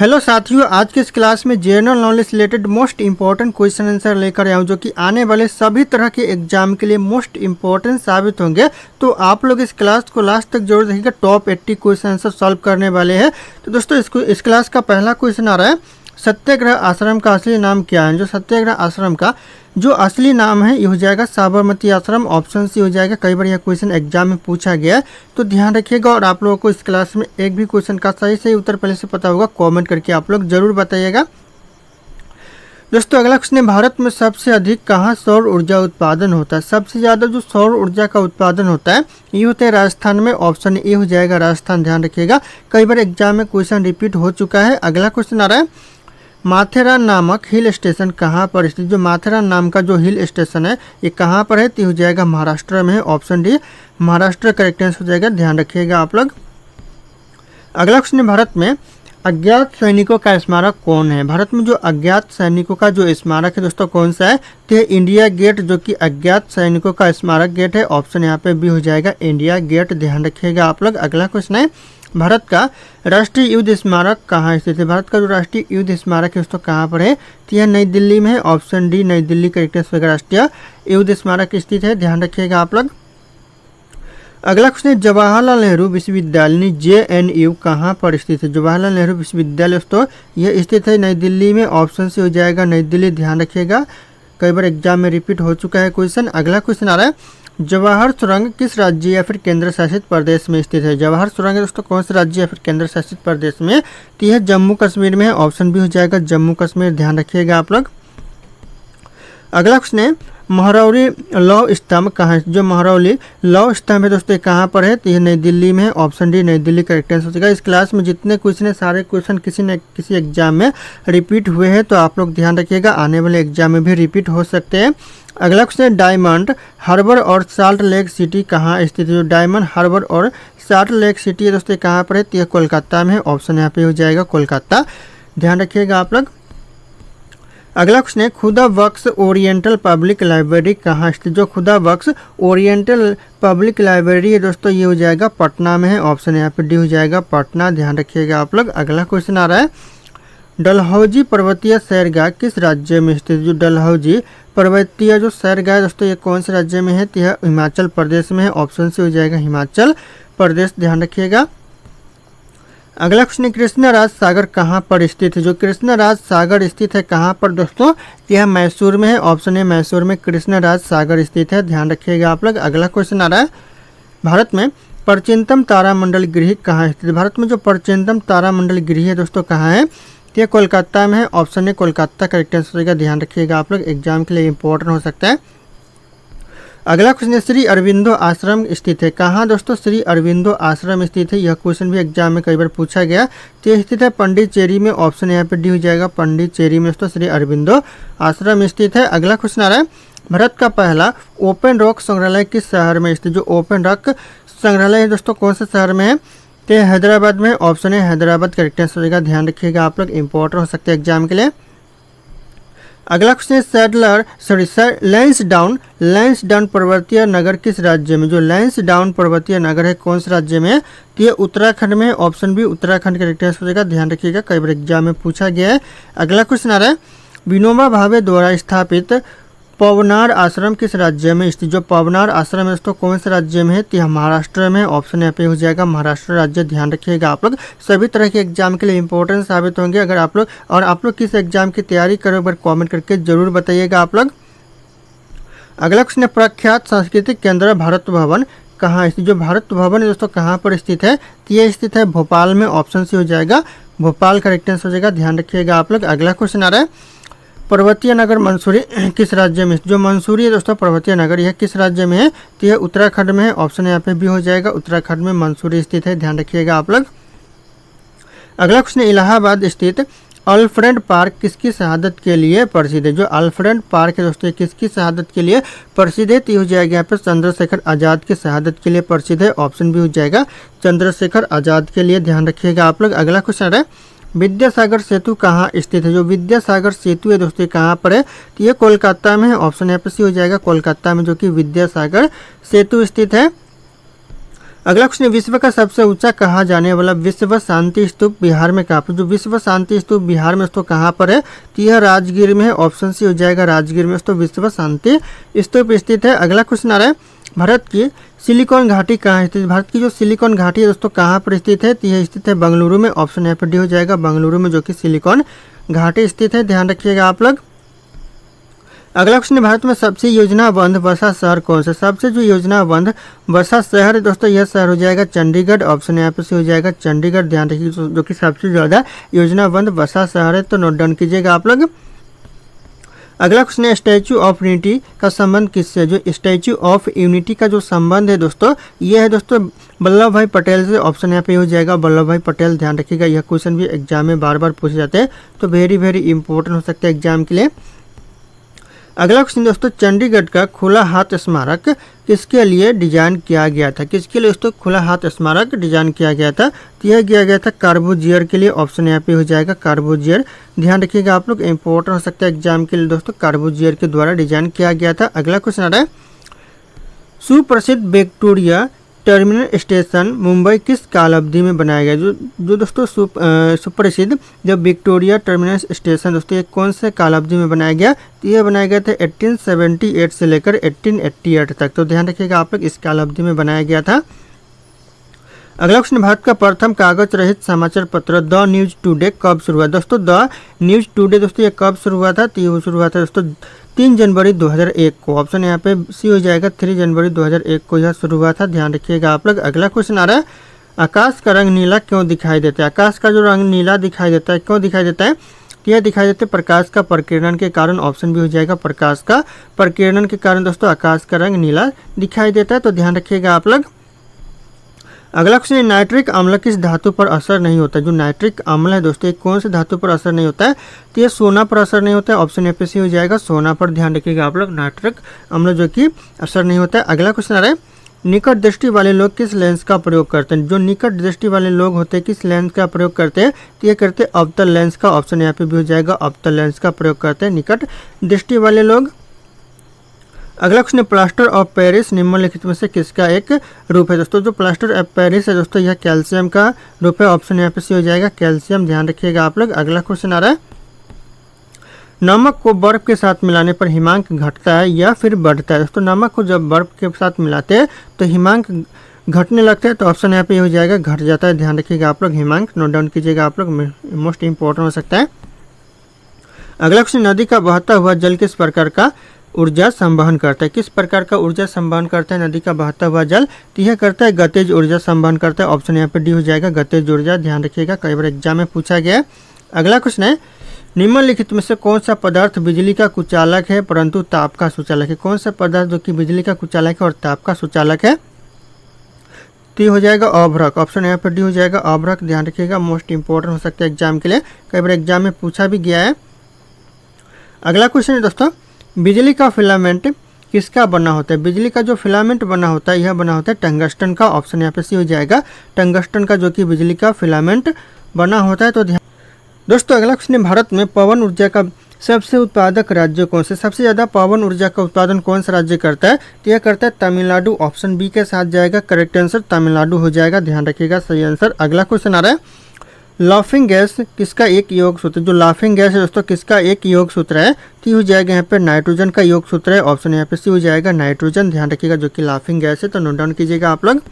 Hello साथियों, आज के इस क्लास में general knowledge related most important question answer लेकर आया हूँ जो कि आने वाले सभी तरह के एग्जाम के लिए मोस्ट इंपॉर्टेंट साबित होंगे। तो आप लोग इस क्लास को लास्ट तक जरूर देखिएगा। टॉप 80 क्वेश्चन आंसर सॉल्व करने वाले हैं। तो दोस्तों इस क्लास का पहला क्वेश्चन आ रहा है, सत्याग्रह आश्रम का असली नाम क्या है। जो सत्याग्रह आश्रम का जो असली नाम है ये हो जाएगा साबरमती आश्रम। ऑप्शन सी हो जाएगा। कई बार यह क्वेश्चन एग्जाम में पूछा गया है तो ध्यान रखिएगा। और आप लोगों को इस क्लास में एक भी क्वेश्चन का सही उत्तर पहले से पता होगा, कमेंट करके आप लोग जरूर बताइएगा। दोस्तों अगला क्वेश्चन है, भारत में सबसे अधिक कहाँ सौर ऊर्जा उत्पादन होता है। सबसे ज़्यादा जो सौर ऊर्जा का उत्पादन होता है ये होता है राजस्थान में। ऑप्शन ए हो जाएगा राजस्थान। ध्यान रखिएगा, कई बार एग्जाम में क्वेश्चन रिपीट हो चुका है। अगला क्वेश्चन आ रहा है, माथेरान नामक हिल स्टेशन कहाँ पर स्थित। जो माथेरान नाम का जो हिल स्टेशन है ये कहाँ पर है तो हो जाएगा महाराष्ट्र में है। Option D Maharashtra correct answer हो जाएगा। ध्यान रखिएगा आप लोग। अगला क्वेश्चन है, भारत में अज्ञात सैनिकों का स्मारक कौन है। भारत में जो अज्ञात सैनिकों का जो स्मारक है दोस्तों कौन सा है तो इंडिया गेट, जो कि अज्ञात सैनिकों का स्मारक गेट है। ऑप्शन यहाँ पे बी हो जाएगा इंडिया गेट। ध्यान रखिएगा आप लोग। अगला क्वेश्चन है, भारत का राष्ट्रीय युद्ध स्मारक कहाँ स्थित है। भारत का जो राष्ट्रीय युद्ध स्मारक है दोस्तों कहाँ पर है तो यह नई दिल्ली में है। ऑप्शन डी नई दिल्ली करेक्ट आंसर। राष्ट्रीय युद्ध स्मारक स्थित है। ध्यान रखिएगा आप लोग। अगला क्वेश्चन है, जवाहरलाल नेहरू विश्वविद्यालय JNU कहाँ पर स्थित है। जवाहरलाल नेहरू विश्वविद्यालय दोस्तों यह स्थित है नई दिल्ली में। ऑप्शन से हो जाएगा नई दिल्ली। ध्यान रखिएगा, कई बार एग्जाम में रिपीट हो चुका है क्वेश्चन। अगला क्वेश्चन आ रहा है, जवाहर सुरंग किस राज्य या फिर केंद्र शासित प्रदेश में स्थित है। जवाहर सुरंग दोस्तों कौन से राज्य या फिर केंद्र शासित प्रदेश में तो यह जम्मू कश्मीर में है। ऑप्शन भी हो जाएगा जम्मू कश्मीर। ध्यान रखिएगा आप लोग। अगला क्वेश्चन है, महरौली लौह स्तंभ कहाँ है। जो महरौली लौह स्तंभ है दोस्तों कहाँ पर है तो यह नई दिल्ली में है। ऑप्शन डी नई दिल्ली करेक्ट आंसर हो जाएगा। इस क्लास में जितने क्वेश्चन है सारे क्वेश्चन किसी न किसी एग्जाम में रिपीट हुए हैं तो आप लोग ध्यान रखिएगा, आने वाले एग्जाम में भी रिपीट हो सकते हैं। अगला क्वेश्चन है, डायमंड हार्बर और साल्ट लेक सिटी कहाँ स्थित है। जो डायमंड हार्बर और साल्ट लेक सिटी है दोस्तों कहाँ पर है तो यह कोलकाता में है। ऑप्शन यहाँ पे हो जाएगा कोलकाता। ध्यान रखिएगा आप लोग। अगला क्वेश्चन है, खुदा बख्श ओरिएंटल पब्लिक लाइब्रेरी कहाँ स्थित। जो खुदा बख्श ओरिएंटल पब्लिक लाइब्रेरी है दोस्तों ये हो जाएगा पटना में है। ऑप्शन यहाँ पे डी हो जाएगा पटना। ध्यान रखिएगा आप लोग। अगला क्वेश्चन आ रहा है, डलहौजी पर्वतीय सैरगाह किस राज्य में स्थित। जो डलहौजी पर्वतीय जो सैरगाह है दोस्तों ये कौन से राज्य में है तो यह हिमाचल प्रदेश में है। ऑप्शन से हो जाएगा हिमाचल प्रदेश। ध्यान रखिएगा। अगला क्वेश्चन है, कृष्णराज सागर कहाँ पर स्थित है। जो कृष्णराज सागर स्थित है कहाँ पर दोस्तों यह मैसूर में है। ऑप्शन है मैसूर में कृष्णराज सागर स्थित है। ध्यान रखिएगा आप लोग। अगला क्वेश्चन आ रहा है, भारत में प्राचीनतम तारामंडल गृह कहाँ स्थित है। भारत में जो प्राचीनतम तारामंडल गृह है दोस्तों कहाँ है तो यह कोलकाता में है। ऑप्शन है कोलकाता करेक्ट आंसर होगा। ध्यान रखिएगा आप लोग, एग्जाम के लिए इंपॉर्टेंट हो सकता है। अगला क्वेश्चन है, श्री अरविंदो आश्रम स्थित है कहाँ दोस्तों। श्री अरविंदो आश्रम स्थित है, यह क्वेश्चन भी एग्जाम में कई बार पूछा गया तो यह स्थित है पंडिचेरी में। ऑप्शन यहाँ पे डी हो जाएगा पंडिचेरी में दोस्तों श्री अरविंदो आश्रम स्थित है। अगला क्वेश्चन आ रहा है, भारत का पहला ओपन रॉक संग्रहालय किस शहर में स्थित। जो ओपन रॉक संग्रहालय है दोस्तों कौन से शहर में है तो हैदराबाद में। ऑप्शन है हैदराबाद करेक्ट आंसर होगा। ध्यान रखिएगा आप लोग, इंपॉर्टेंट हो सकते हैं एग्जाम के लिए। अगला क्वेश्चन है, लैंसडाउन पर्वतीय नगर किस राज्य में। जो लैंसडाउन पर्वतीय नगर है कौन से राज्य में तो ये उत्तराखंड में है। ऑप्शन भी उत्तराखंड करेक्ट आंसर हो जाएगा। ध्यान रखिएगा, कई बार एग्जाम में पूछा गया है। अगला क्वेश्चन आ रहा है, विनोबा भावे द्वारा स्थापित पवनार आश्रम किस राज्य में स्थित। जो पवनार आश्रम है दोस्तों कौन से राज्य में है तो यह महाराष्ट्र में। ऑप्शन यहाँ पे हो जाएगा महाराष्ट्र राज्य। ध्यान रखिएगा आप लोग, सभी तरह के एग्जाम के लिए इंपॉर्टेंट साबित होंगे। अगर आप लोग किस एग्जाम की तैयारी करो एक बार कमेंट करके जरूर बताइएगा आप लोग। अगला क्वेश्चन है, प्रख्यात सांस्कृतिक केंद्र भारत भवन कहाँ स्थित। जो भारत भवन है दोस्तों कहाँ पर स्थित है तो यह स्थित है भोपाल में। ऑप्शन से हो जाएगा भोपाल करेक्ट आंसर हो जाएगा। ध्यान रखिएगा आप लोग। अगला क्वेश्चन आ रहा है, पर्वतीय नगर मंसूरी किस राज्य में। जो मंसूरी है दोस्तों पर्वतीय नगर यह किस राज्य में है तो यह उत्तराखंड में है। ऑप्शन यहाँ पे भी हो जाएगा उत्तराखंड में मंसूरी स्थित है। ध्यान रखिएगा आप लोग। अगला क्वेश्चन, इलाहाबाद स्थित अल्फ्रेड पार्क किसकी शहादत के लिए प्रसिद्ध है। जो अल्फ्रेड पार्क है दोस्तों किसकी शहादत के लिए प्रसिद्ध है तो हो जाएगा यहाँ पे चंद्रशेखर आज़ाद की शहादत के लिए प्रसिद्ध है। ऑप्शन भी हो जाएगा चंद्रशेखर आज़ाद के लिए। ध्यान रखिएगा आप लोग। अगला क्वेश्चन है, विद्यासागर सेतु कहाँ स्थित है। जो विद्यासागर सेतु है दोस्तों कहाँ पर है तो ये कोलकाता में है। ऑप्शन यहाँ पे सी हो जाएगा कोलकाता में, जो कि विद्यासागर सेतु स्थित है। अगला क्वेश्चन, विश्व का सबसे ऊंचा कहा जाने वाला विश्व शांति स्तूप बिहार में कहाँ पर? जो विश्व शांति स्तूप बिहार में तो कहाँ पर है? तो यह राजगीर में है। ऑप्शन सी हो जाएगा राजगीर में तो विश्व शांति स्तूप स्थित है। अगला क्वेश्चन आ रहा है, भारत की सिलिकॉन घाटी कहाँ स्थित है? भारत की जो सिलिकॉन घाटी है दोस्तों कहाँ पर स्थित है? तो यह स्थित है बेंगलुरु में। ऑप्शन यहाँ पर डी हो जाएगा बेंगलुरु में जो कि सिलिकॉन घाटी स्थित है, ध्यान रखिएगा आप लोग। अगला क्वेश्चन, भारत में सबसे योजनाबद्ध वर्षा शहर कौन सा? सबसे जो योजनाबद्ध वर्षा शहर है दोस्तों यह शहर हो जाएगा चंडीगढ़। ऑप्शन यहाँ पे से हो जाएगा चंडीगढ़, ध्यान रखिए जो कि सबसे ज़्यादा योजनाबद्ध वर्षा शहर है, तो नोट डाउन कीजिएगा आप लोग। अगला क्वेश्चन है, स्टैचू ऑफ यूनिटी का संबंध किससे? जो स्टैचू ऑफ यूनिटी का जो संबंध है दोस्तों ये है दोस्तों वल्लभ भाई पटेल से। ऑप्शन यहाँ पे हो जाएगा वल्लभ भाई पटेल, ध्यान रखिएगा। यह क्वेश्चन भी एग्जाम में बार बार पूछे जाते हैं, तो वेरी इंपॉर्टेंट हो सकता है एग्जाम के लिए। अगला क्वेश्चन दोस्तों, चंडीगढ़ का खुला हाथ स्मारक किसके लिए डिजाइन किया गया था? किसके लिए दोस्तों खुला हाथ स्मारक डिजाइन किया गया था? तो यह किया गया था कार्बूजियर के लिए। ऑप्शन यहाँ पे हो जाएगा कार्बूजियर, ध्यान रखिएगा आप लोग, इंपॉर्टेंट हो सकता है एग्जाम के लिए दोस्तों, कार्बूजियर के द्वारा डिजाइन किया गया था। अगला क्वेश्चन आ रहा है, सुप्रसिद्ध विक्टोरिया टर्मिनल स्टेशन मुंबई किस काल अवधि में बनाया गया? जो दोस्तों सुप्रसिद्ध जब विक्टोरिया टर्मिनल स्टेशन दोस्तों ये कौन से काल अवधि में बनाया गया? तो यह बनाया गया था 1878 से लेकर 1888 तक, तो ध्यान रखिएगा आप लोग, इस काल अवधि में बनाया गया था। अगला क्वेश्चन, भारत का प्रथम कागज रहित समाचार पत्र द न्यूज टुडे कब शुरू हुआ? दोस्तों द न्यूज टुडे दोस्तों ये कब शुरू हुआ था? तो ये शुरू हुआ था दोस्तों 3 जनवरी 2001 को। ऑप्शन यहाँ पे सी हो जाएगा 3 जनवरी 2001 को यह शुरू हुआ था, ध्यान रखिएगा आप लोग। अगला क्वेश्चन आ रहा है, आकाश का रंग नीला क्यों दिखाई देता है? आकाश का जो रंग नीला दिखाई देता है क्यों दिखाई देता है? यह दिखाई देता है प्रकाश का प्रकीर्णन के कारण। ऑप्शन भी हो जाएगा प्रकाश का प्रकीर्णन के कारण दोस्तों आकाश का रंग नीला दिखाई देता है, तो ध्यान रखिएगा आप लोग। अगला क्वेश्चन, नाइट्रिक अम्ल किस धातु पर असर नहीं होता? जो नाइट्रिक अम्ल है दोस्तों कौन से धातु पर असर नहीं होता है? तो ये सोना पर असर नहीं होता है। ऑप्शन ए पे सी हो जाएगा सोना पर, ध्यान रखिएगा आप लोग, नाइट्रिक अम्ल जो कि असर नहीं होता है। अगला क्वेश्चन आ रहा है, निकट दृष्टि वाले लोग किस लेंस का प्रयोग करते हैं? जो निकट दृष्टि वाले लोग होते हैं किस लेंस का प्रयोग करते हैं? तो ये करते हैं अवतल लेंस का। ऑप्शन यहाँ पे भी हो जाएगा अवतल लेंस का प्रयोग करते हैं निकट दृष्टि वाले लोग। अगला क्वेश्चन, प्लास्टर ऑफ पेरिस निम्नलिखित में से किसका एक रूप है? दोस्तों जो प्लास्टर ऑफ पेरिस है दोस्तों यह कैल्शियम का रूप है। ऑप्शन यहाँ पे सी हो जाएगा कैल्शियम, ध्यान रखिएगा आप लोग। अगला क्वेश्चन आ रहा है, नमक को बर्फ के साथ मिलाने पर हिमांक घटता है या फिर बढ़ता है? दोस्तों नमक को जब बर्फ के साथ मिलाते हैं तो हिमांक घटने लगता है, तो ऑप्शन यहाँ पे हो जाएगा घट जाता है, ध्यान रखिएगा आप लोग। हिमांक नोट डाउन कीजिएगा आप लोग, मोस्ट इंपॉर्टेंट हो सकता है। अगला क्वेश्चन, नदी का बहता हुआ जल किस प्रकार का ऊर्जा संवहन करता है? किस प्रकार का ऊर्जा संवहन करता है नदी का बहता हुआ जल? तो यह करता है गतिज ऊर्जा संवहन करता है। ऑप्शन यहाँ पे डी हो जाएगा गतिज ऊर्जा, ध्यान रखिएगा, कई बार एग्जाम में पूछा गया है। अगला क्वेश्चन है, निम्नलिखित में से कौन सा पदार्थ बिजली का कुचालक है परंतु ताप का सुचालक है? कौन सा पदार्थ जो कि बिजली का कुचालक है और ताप का सुचालक है? तो हो जाएगा अभ्रक। ऑप्शन यहाँ पर डी हो जाएगा अभ्रक, ध्यान रखिएगा, मोस्ट इंपॉर्टेंट हो सकता है एग्जाम के लिए, कई बार एग्जाम में पूछा भी गया है। अगला क्वेश्चन है दोस्तों, बिजली का फिलामेंट किसका बना होता है? बिजली का जो फिलामेंट बना होता है यह बना होता है टंगस्टन का। ऑप्शन यहाँ पे सी हो जाएगा टंगस्टन का जो कि बिजली का फिलामेंट बना होता है, तो ध्यान। दोस्तों अगला क्वेश्चन है, भारत में पवन ऊर्जा का सबसे उत्पादक राज्य कौन से? सबसे ज़्यादा पवन ऊर्जा का उत्पादन कौन सा राज्य करता है? तो यह करता है तमिलनाडु। ऑप्शन बी के साथ जाएगा करेक्ट आंसर, तमिलनाडु हो जाएगा, ध्यान रखिएगा, सही आंसर। अगला क्वेश्चन आ रहा है, लाफिंग गैस किसका एक योग सूत्र? जो लाफिंग गैस है दोस्तों किसका एक योग सूत्र है? तो हो जाएगा यहाँ पे नाइट्रोजन का योग सूत्र है। ऑप्शन यहाँ पे सी हो जाएगा नाइट्रोजन, ध्यान रखिएगा, जो कि लाफिंग गैस है, तो नोट डाउन कीजिएगा आप लोग।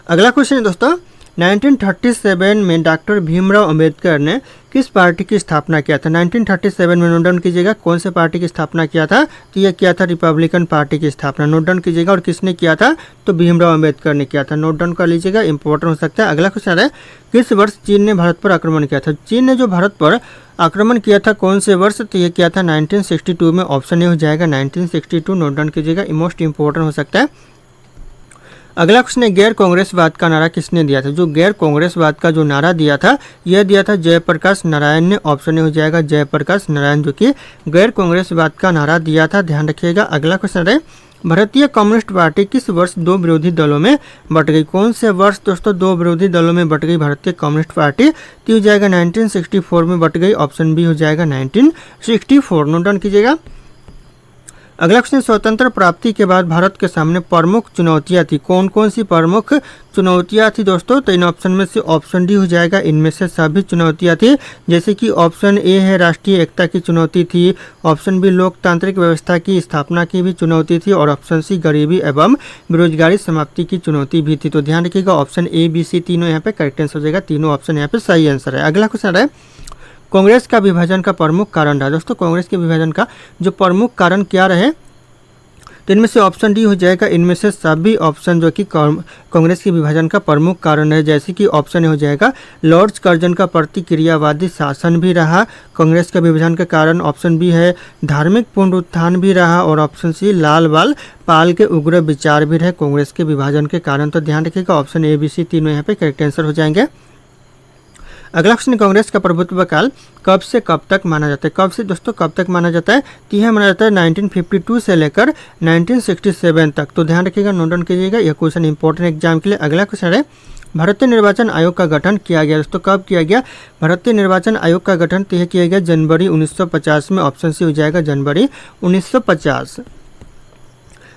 अगला क्वेश्चन है दोस्तों, 1937 में डॉक्टर भीमराव अंबेडकर ने किस पार्टी की स्थापना किया था? 1937 में नोट डाउन कीजिएगा कौन से पार्टी की स्थापना किया था? तो यह किया था रिपब्लिकन पार्टी की स्थापना, नोट डाउन कीजिएगा। और किसने किया था? तो भीमराव अंबेडकर ने किया था, नोट डाउन कर लीजिएगा, इंपॉर्टेंट हो सकता है। अगला क्वेश्चन है, किस वर्ष चीन ने भारत पर आक्रमण किया था? चीन ने जो भारत पर आक्रमण किया था कौन से वर्ष? तो यह किया था 1962 में। ऑप्शन ए हो जाएगा 1962, नोट डाउन कीजिएगा, मोस्ट इंपॉर्टेंट हो सकता है। अगला क्वेश्चन है, गैर कांग्रेसवाद का नारा किसने दिया था? जो गैर कांग्रेसवाद का जो नारा दिया था यह दिया था जयप्रकाश नारायण ने। ऑप्शन ए हो जाएगा जयप्रकाश नारायण, जो कि गैर कांग्रेसवाद का नारा दिया था, ध्यान रखिएगा। अगला क्वेश्चन है, भारतीय कम्युनिस्ट पार्टी किस वर्ष 2 विरोधी दलों में बट गई? कौन से वर्ष दोस्तों 2 विरोधी दलों में बट गई भारतीय कम्युनिस्ट पार्टी? तो हो जाएगा 1964 में बट गई। ऑप्शन बी हो जाएगा 1964, नोट डाउन कीजिएगा। अगला क्वेश्चन, स्वतंत्र प्राप्ति के बाद भारत के सामने प्रमुख चुनौतियां थी, कौन कौन सी प्रमुख चुनौतियां थी दोस्तों? तो इन ऑप्शन में से ऑप्शन डी हो जाएगा इनमें से सभी चुनौतियां थी। जैसे कि ऑप्शन ए है राष्ट्रीय एकता की चुनौती थी, ऑप्शन बी लोकतांत्रिक व्यवस्था की स्थापना की भी चुनौती थी, और ऑप्शन सी गरीबी एवं बेरोजगारी समाप्ति की चुनौती भी थी। तो ध्यान रखिएगा ऑप्शन ए बी सी तीनों यहाँ पे करेक्ट आंसर हो जाएगा, तीनों ऑप्शन यहाँ पे सही आंसर है। अगला क्वेश्चन है, कांग्रेस का विभाजन का प्रमुख कारण रहा। दोस्तों कांग्रेस के विभाजन का जो प्रमुख कारण क्या रहे? तो इनमें से ऑप्शन डी हो जाएगा इनमें से सभी ऑप्शन जो कि कांग्रेस के विभाजन का प्रमुख कारण है। जैसे कि ऑप्शन ए हो जाएगा लॉर्ड्स कर्जन का प्रतिक्रियावादी शासन भी रहा कांग्रेस के विभाजन के कारण, ऑप्शन बी है धार्मिक पुनरुत्थान भी रहा, और ऑप्शन सी लाल बाल पाल के उग्र विचार भी रहे कांग्रेस के विभाजन के कारण। तो ध्यान रखिएगा ऑप्शन ए बी सी तीनों यहाँ पे करेक्ट आंसर हो जाएंगे। अगला क्वेश्चन, कांग्रेस का प्रभुत्व काल कब से कब तक माना जाता है? कब से दोस्तों कब तक माना जाता है? तो यह माना जाता है 1952 से लेकर 1967 तक। तो ध्यान रखिएगा, नोट डाउन कीजिएगा, यह क्वेश्चन इंपॉर्टेंट एग्जाम के लिए। अगला क्वेश्चन है, भारतीय निर्वाचन आयोग का गठन किया गया। दोस्तों कब किया गया भारतीय निर्वाचन आयोग का गठन? तो यह किया गया जनवरी 1950 में, ऑप्शन सी हो जाएगा जनवरी 1950।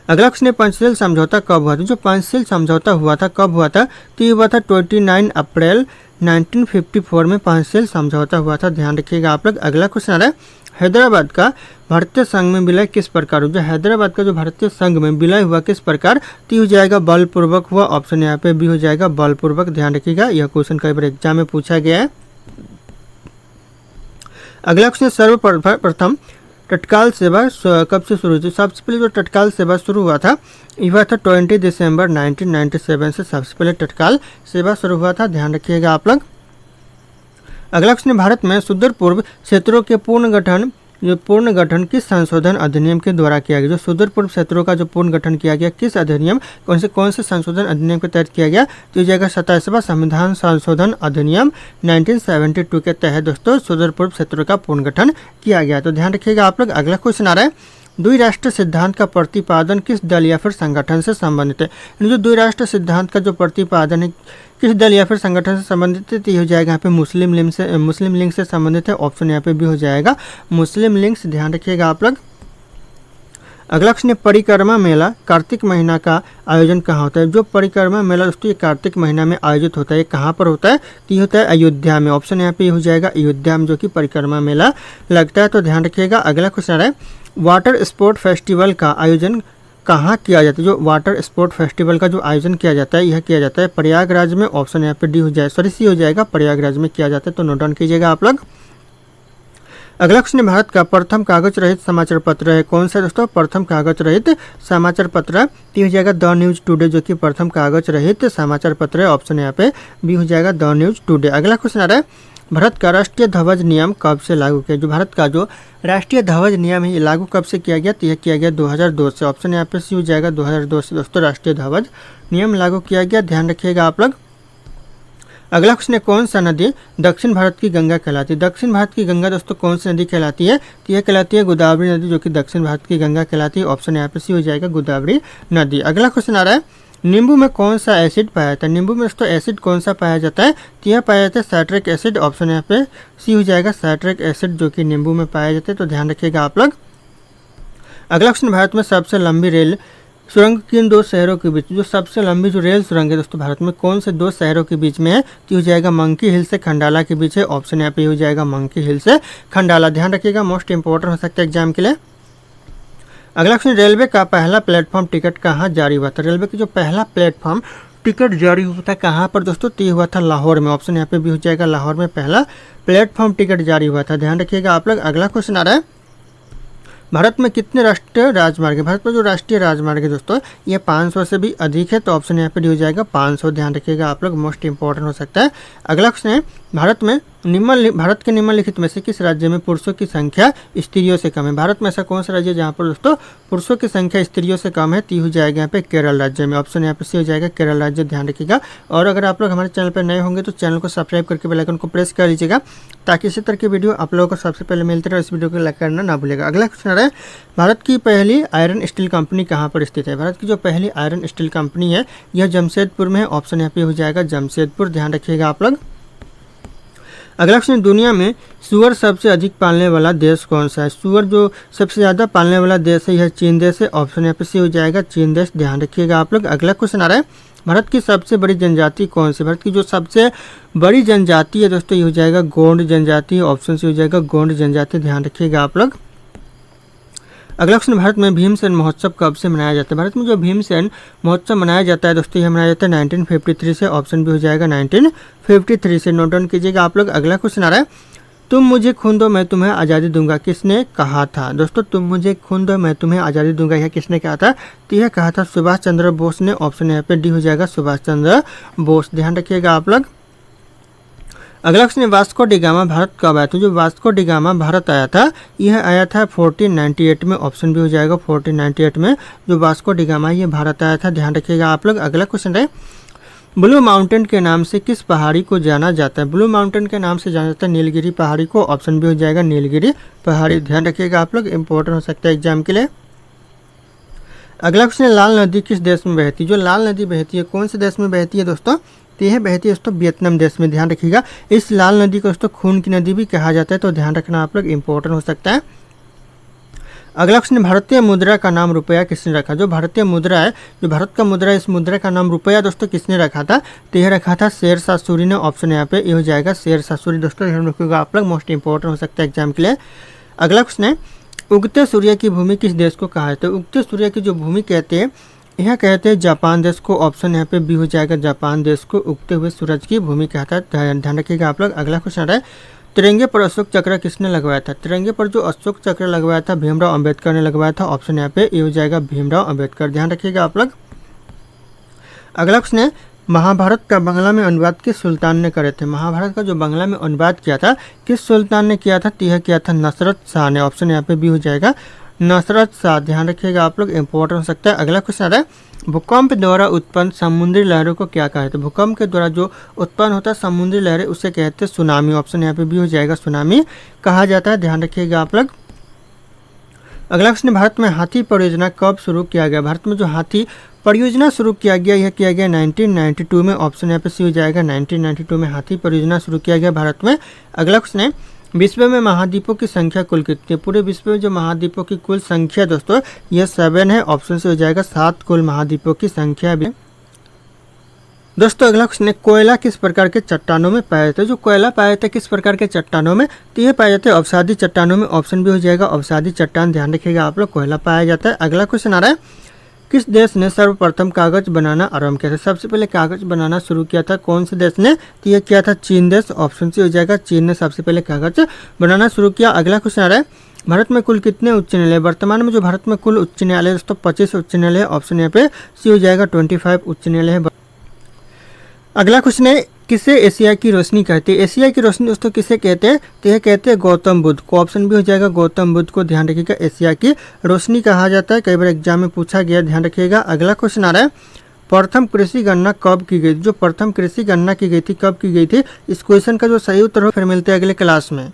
अगला क्वेश्चन, पंचशील समझौता कब हुआ था? जो पंचशील समझौता हुआ था कब हुआ था? तो ये हुआ था 29 अप्रैल 1954 में पंचशील समझौता हुआ था, ध्यान रखिएगा आप लोग। अगला क्वेश्चन आ रहा है, हैदराबाद का भारतीय संघ में विलय किस प्रकार हुआ? हैदराबाद का जो भारतीय संघ में विलय हुआ किस प्रकार? तो हो जाएगा बलपूर्वक हुआ, ऑप्शन यहाँ पे भी हो जाएगा बलपूर्वक, ध्यान रखिएगा, यह क्वेश्चन कई बार एग्जाम में पूछा गया है। अगला क्वेश्चन, सर्वप्रथम तत्काल सेवा कब से शुरू हुई थी? सबसे पहले जो तत्काल सेवा शुरू हुआ था यह हुआ था 20 दिसंबर 1997 से सबसे पहले तत्काल सेवा शुरू हुआ था, ध्यान रखिएगा आप लोग। अगला क्वेश्चन, भारत में सुदूर पूर्व क्षेत्रों के पूर्ण गठन किस संशोधन अधिनियम के द्वारा किया गया? जो सुदूर पूर्व क्षेत्रों का जो पूर्ण गठन किया गया किस अधिनियम कौन से संशोधन अधिनियम के तहत किया गया? तो जाएगा 27वां संविधान संशोधन अधिनियम 1972 के तहत दोस्तों सुदूर पूर्व क्षेत्रों का पूर्ण गठन किया गया। तो ध्यान रखिएगा आप लोग। अगला क्वेश्चन आ रहा है, द्विराष्ट्र सिद्धांत का प्रतिपादन किस दल या फिर संगठन से संबंधित है? जो द्विराष्ट्र सिद्धांत का जो प्रतिपादन है किस दल या फिर संगठन से संबंधित है? तो ये हो जाएगा यहाँ पे मुस्लिम लीग से संबंधित है, ऑप्शन यहाँ पे भी हो जाएगा मुस्लिम लीग से, ध्यान रखिएगा आप लोग। अगला क्वेश्चन, परिक्रमा मेला कार्तिक महीना का आयोजन कहाँ होता है? जो परिक्रमा मेला दोस्तों ये कार्तिक महीना में आयोजित होता है, कहाँ पर होता है? तो ये होता है अयोध्या में, ऑप्शन यहाँ पे हो जाएगा अयोध्या में जो कि परिक्रमा मेला लगता है, तो ध्यान रखिएगा। अगला क्वेश्चन है, वाटर स्पोर्ट फेस्टिवल का आयोजन कहाँ किया जाता है? जो वाटर स्पोर्ट फेस्टिवल का जो आयोजन किया जाता है यह किया जाता है प्रयागराज में, ऑप्शन यहाँ पे डी हो जाए सी हो जाएगा, प्रयागराज में किया जाता है, तो नोट डाउन कीजिएगा आप लोग। अगला क्वेश्चन, भारत का प्रथम कागज रहित समाचार पत्र है कौन सा दोस्तों? प्रथम कागज रहित समाचार पत्र तो हो जाएगा द न्यूज टुडे जो कि प्रथम कागज रहित समाचार पत्र है, ऑप्शन यहाँ पे भी हो जाएगा द न्यूज टुडे। अगला क्वेश्चन आ रहा है, भारत का राष्ट्रीय ध्वज नियम कब से लागू किया? जो भारत का जो राष्ट्रीय ध्वज नियम है ये लागू कब से किया गया? तो यह किया गया 2002 से, ऑप्शन यहाँ पे सी हो जाएगा 2002 से दोस्तों राष्ट्रीय ध्वज नियम लागू किया गया, ध्यान रखिएगा आप लोग। अगला क्वेश्चन है, कौन सा नदी दक्षिण भारत की गंगा कहलाती है? दक्षिण भारत की गंगा दोस्तों कौन सी नदी कहलाती है? तो यह कहलाती है गोदावरी नदी जो कि दक्षिण भारत की गंगा कहलाती है, ऑप्शन यहाँ पे सी हो जाएगा गोदावरी नदी। अगला क्वेश्चन आ रहा है, नींबू में कौन सा एसिड पाया जाता है? नींबू में दोस्तों एसिड कौन सा पाया जाता है? तो यह पाया जाता है साइट्रिक एसिड, ऑप्शन यहाँ पे सी हो जाएगा साइट्रिक एसिड जो कि नींबू में पाया जाता है, तो ध्यान रखिएगा आप लोग। अगला क्वेश्चन, भारत में सबसे लंबी रेल सुरंग किन दो शहरों के बीच? जो सबसे लंबी जो रेल सुरंग है दोस्तों भारत में कौन से दो शहरों के बीच में है? तो हो जाएगा मंकी हिल से खंडाला के बीच है, ऑप्शन यहाँ पे हो जाएगा मंकी हिल से खंडाला, ध्यान रखिएगा, मोस्ट इंपॉर्टेंट हो सकता है एग्जाम के लिए। अगला क्वेश्चन, रेलवे का पहला प्लेटफॉर्म टिकट कहाँ जारी हुआ था? रेलवे का जो पहला प्लेटफॉर्म टिकट जारी हुआ था कहाँ पर दोस्तों? तो ये हुआ था लाहौर में, ऑप्शन यहाँ पे भी हो जाएगा लाहौर में पहला प्लेटफॉर्म टिकट जारी हुआ था, ध्यान रखिएगा आप लोग। अगला क्वेश्चन आ रहा है, भारत में कितने राष्ट्रीय राजमार्ग है? भारत में जो राष्ट्रीय राजमार्ग है दोस्तों ये 500 से भी अधिक है, तो ऑप्शन यहाँ पे हो जाएगा 500, ध्यान रखिएगा आप लोग, मोस्ट इंपॉर्टेंट हो सकता है। अगला क्वेश्चन है, भारत के निम्नलिखित में से किस राज्य में पुरुषों की संख्या स्त्रियों से कम है? भारत में ऐसा कौन सा राज्य है जहाँ पर दोस्तों पुरुषों की संख्या स्त्रियों से कम है? तो हो जाएगा यहाँ पे केरल राज्य में, ऑप्शन यहाँ पे सी हो जाएगा केरल राज्य, ध्यान रखिएगा। और अगर आप लोग हमारे चैनल पर नए होंगे तो चैनल को सब्सक्राइब करके बेल आइकन को प्रेस कर लीजिएगा ताकि इसी तरह की वीडियो आप लोगों को सबसे पहले मिलते रहे, इस वीडियो को लाइक करना ना भूलिएगा। अगला क्वेश्चन है, भारत की पहली आयरन स्टील कंपनी कहाँ पर स्थित है? भारत की जो पहली आयरन स्टील कंपनी है यह जमशेदपुर में है, ऑप्शन यहाँ पे हो जाएगा जमशेदपुर, ध्यान रखिएगा आप लोग। अगला क्वेश्चन, दुनिया में सुअर सबसे अधिक पालने वाला देश कौन सा है? सुअर जो सबसे ज़्यादा पालने वाला देश है यह चीन देश है। ऑप्शन यहाँ पे सी हो जाएगा चीन देश, ध्यान रखिएगा आप लोग। अगला क्वेश्चन आ रहा है, भारत की सबसे बड़ी जनजाति कौन सी? भारत की जो सबसे बड़ी जनजाति है दोस्तों ये हो जाएगा गोंड जनजाति। ऑप्शन सी हो जाएगा गोंड जनजाति, ध्यान रखिएगा आप लोग। अगला क्वेश्चन, भारत में भीमसेन महोत्सव कब से मनाया जाता है? भारत में जो भीमसेन महोत्सव मनाया जाता है दोस्तों यह मनाया जाता है 1953 से। ऑप्शन भी हो जाएगा 1953 से, नोट डाउन कीजिएगा आप लोग। अगला क्वेश्चन आ रहा है, तुम मुझे खून दो मैं तुम्हें आज़ादी दूंगा किसने कहा था? दोस्तों तुम मुझे खून दो मैं तुम्हें आज़ादी दूंगा यह किसने कहा था? तो यह कहा था सुभाष चंद्र बोस ने। ऑप्शन यहाँ पे डी हो जाएगा सुभाष चंद्र बोस, ध्यान रखिएगा आप लोग। अगला क्वेश्चन, वास्को डिगामा भारत कब आया था? जो वास्को डिगामा भारत आया था यह आया था 1498 में। ऑप्शन भी हो जाएगा 1498 में जो वास्को डिगामा ये भारत आया था, ध्यान रखिएगा आप लोग। अगला क्वेश्चन है, ब्लू माउंटेन के नाम से किस पहाड़ी को जाना जाता है? ब्लू माउंटेन के नाम से जाना जाता है नीलगिरी पहाड़ी को। ऑप्शन भी हो जाएगा नीलगिरी पहाड़ी, ध्यान रखिएगा आप लोग, इंपॉर्टेंट हो सकता है एग्जाम के लिए। अगला क्वेश्चन है, लाल नदी किस देश में बहती है? जो लाल नदी बहती है कौन से देश में बहती है दोस्तों? तो यह बहती है दोस्तों वियतनाम देश में, ध्यान रखिएगा। इस लाल नदी को दोस्तों खून की नदी भी कहा जाता है, तो ध्यान रखना आप लोग, इंपॉर्टेंट हो सकता है। अगला क्वेश्चन, भारतीय मुद्रा का नाम रुपया किसने रखा? जो भारतीय मुद्रा है, जो भारत का मुद्रा है, इस मुद्रा का नाम रुपया दोस्तों किसने रखा था? तो यह रखा था शेरशाह सूरी ने। ऑप्शन यहाँ पे ये हो जाएगा शेरशाह सूरी दोस्तों, ध्यान रखिएगा आप लोग, मोस्ट इंपॉर्टेंट हो सकता है एग्जाम के लिए। अगला क्वेश्चन है, उगते सूर्य की भूमि किस देश को कहा जाता है? उगते सूर्य की जो भूमि कहते हैं यह कहते हैं जापान देश को। ऑप्शन यहाँ पे बी हो जाएगा जापान देश को उगते हुए सूरज की भूमि कहता है, ध्यान रखिएगा आप लोग। अगला क्वेश्चन है, तिरंगे पर अशोक चक्र किसने लगवाया था? तिरंगे पर जो अशोक चक्र लगवाया था भीमराव अंबेडकर ने लगवाया था। ऑप्शन यहाँ पे ये हो जाएगा भीमराव अंबेडकर, ध्यान रखिएगा आप लोग। अगला क्वेश्चन है, महाभारत का बांग्ला में अनुवाद किस सुल्तान ने करे थे? महाभारत का जो बांग्ला में अनुवाद किया था किस सुल्तान ने किया था? तो यह किया था नसरत शाह ने। ऑप्शन यहाँ पे भी हो जाएगा नसरत शाह, ध्यान रखिएगा आप लोग, इंपॉर्टेंट हो सकता है। अगला क्वेश्चन है, भूकंप द्वारा उत्पन्न समुद्री लहरों को क्या कहते हैं? भूकंप के द्वारा जो उत्पन्न होता है समुद्री लहरें उसे कहते हैं सुनामी। ऑप्शन यहाँ पे भी हो जाएगा सुनामी कहा जाता है, ध्यान रखिएगा आप लोग। अगला क्वेश्चन, भारत में हाथी परियोजना कब शुरू किया गया? भारत में जो हाथी परियोजना शुरू किया गया यह किया गया 1992 में। ऑप्शन यहाँ पे सी हो जाएगा 1992 में हाथी परियोजना शुरू किया गया भारत में। अगला क्वेश्चन है, विश्व में महाद्वीपों की संख्या कुल कितनी है? पूरे विश्व में जो महाद्वीपों की कुल संख्या दोस्तों यह 7 है। ऑप्शन से हो जाएगा 7 कुल महाद्वीपों की संख्या भी। दोस्तों अगला क्वेश्चन है, कोयला किस प्रकार के चट्टानों में पाया जाता है? जो कोयला पाया जाता है किस प्रकार के चट्टानों में? तो यह पाया जाता है अवसादी चट्टानों में। ऑप्शन भी हो जाएगा अवसादी चट्टान, ध्यान रखिएगा आप लोग, कोयला पाया जाता है। अगला क्वेश्चन आ रहा है, किस देश ने सर्वप्रथम कागज बनाना आरंभ किया था? सबसे पहले कागज बनाना शुरू किया था कौन से देश ने? तो यह किया था चीन देश। ऑप्शन से हो जाएगा चीन ने सबसे पहले कागज बनाना शुरू किया। अगला क्वेश्चन आ रहा है, भारत में कुल कितने उच्च न्यायालय? वर्तमान में जो भारत में कुल उच्च न्यायालय दोस्तों 25 उच्च न्यायालय है। ऑप्शन यहाँ पे सी हो जाएगा 25 उच्च न्यायालय है। अगला क्वेश्चन है, किसे एशिया की रोशनी कहते हैं? एशिया की रोशनी दोस्तों किसे कहते हैं? तो यह कहते हैं गौतम बुद्ध को। ऑप्शन भी हो जाएगा गौतम बुद्ध को, ध्यान रखिएगा, एशिया की रोशनी कहा जाता है, कई बार एग्जाम में पूछा गया, ध्यान रखिएगा। अगला क्वेश्चन आ रहा है, प्रथम कृषि गणना कब की गई? जो प्रथम कृषि गणना की गई थी कब की गई थी? इस क्वेश्चन का जो सही उत्तर हो फिर मिलते हैं अगले क्लास में।